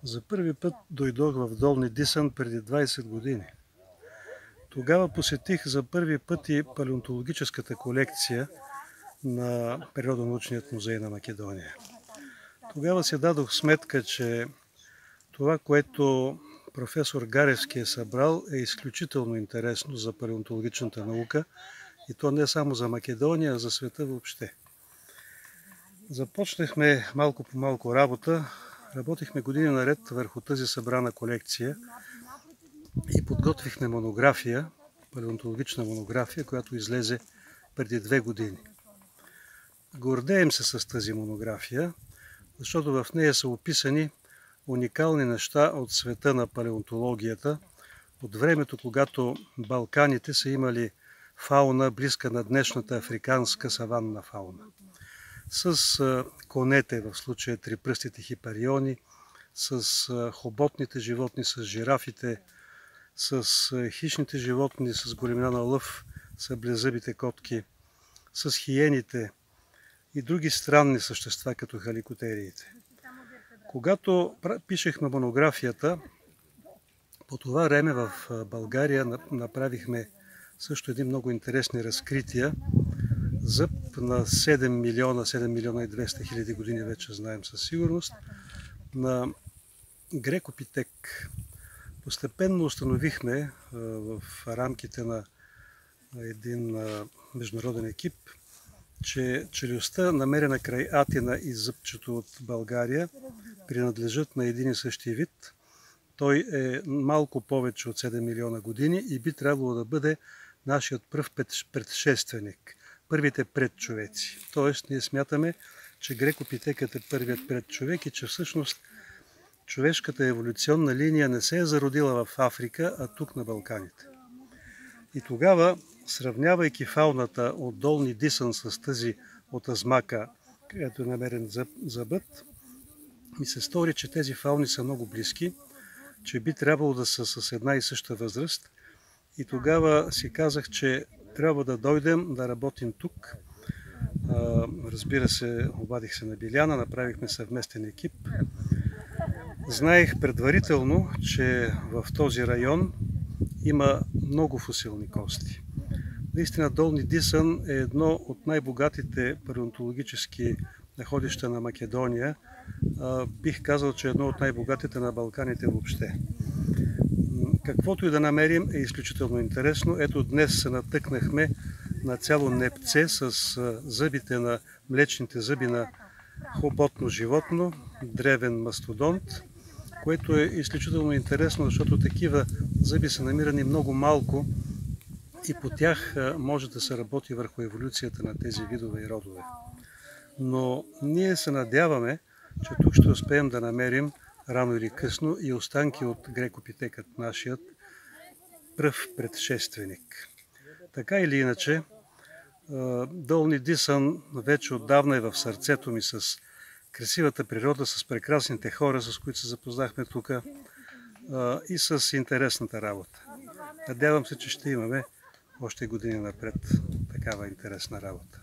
За първи път дойдох в Долни Дисън преди 20 години. Тогава посетих за първи път и палеонтологическата колекция на Природонаучният музей на Македония. Тогава си дадох сметка, че това, което професор Гаревски е събрал, е изключително интересно за палеонтологичната наука и то не само за Македония, а за света въобще. Започнахме малко по малко работа. Работихме години наред върху тази събрана колекция и подготвихме монография, палеонтологична монография, която излезе преди 2 години. Гордеем се с тази монография, защото в нея са описани уникални неща от света на палеонтологията, от времето, когато Балканите са имали фауна близка на днешната африканска саванна фауна. С конете, в случая трипръстите хипариони, с хоботните животни, с жирафите, с хищните животни с големина на лъв, саблезъбите котки, с хиените и други странни същества, като халикотериите. Когато пишехме монографията, по това време в България направихме също едни много интересни разкрития. Зъб на 7 милиона и 200 хиляди години, вече знаем със сигурност, на Грекопитек. Постепенно установихме в рамките на един международен екип, че челюстта, намерена край Атина и зъбчето от България, принадлежат на един и същи вид. Той е малко повече от 7 милиона години и би трябвало да бъде нашият пръв предшественик, първите предчовеци. Тоест, ние смятаме, че Грекопитекът е първият предчовек и че всъщност човешката еволюционна линия не се е зародила в Африка, а тук на Балканите. И тогава, сравнявайки фауната от Долни Дисън с тази от Азмака, където е намерен зъбът, ми се стори, че тези фауни са много близки, че би трябвало да са с една и съща възраст. И тогава си казах, че трябва да дойдем да работим тук. Разбира се, обадих се на Биляна, направихме съвместен екип. Знаех предварително, че в този район има много фосилни кости. Наистина Долни Дисън е едно от най-богатите палеонтологически находища на Македония. Бих казал, че е едно от най-богатите на Балканите въобще. Каквото и да намерим е изключително интересно. Ето днес се натъкнахме на цяло непце с зъбите на млечните зъби на хоботно животно, древен мастодонт, което е изключително интересно, защото такива зъби са намирани много малко и по тях може да се работи върху еволюцията на тези видове и родове. Но ние се надяваме, че тук ще успеем да намерим рано или късно и останки от Грекопитекът, нашият пръв предшественик. Така или иначе, Долни Дисън вече отдавна е в сърцето ми с красивата природа, с прекрасните хора, с които се запознахме тук и с интересната работа. Надявам се, че ще имаме още години напред такава интересна работа.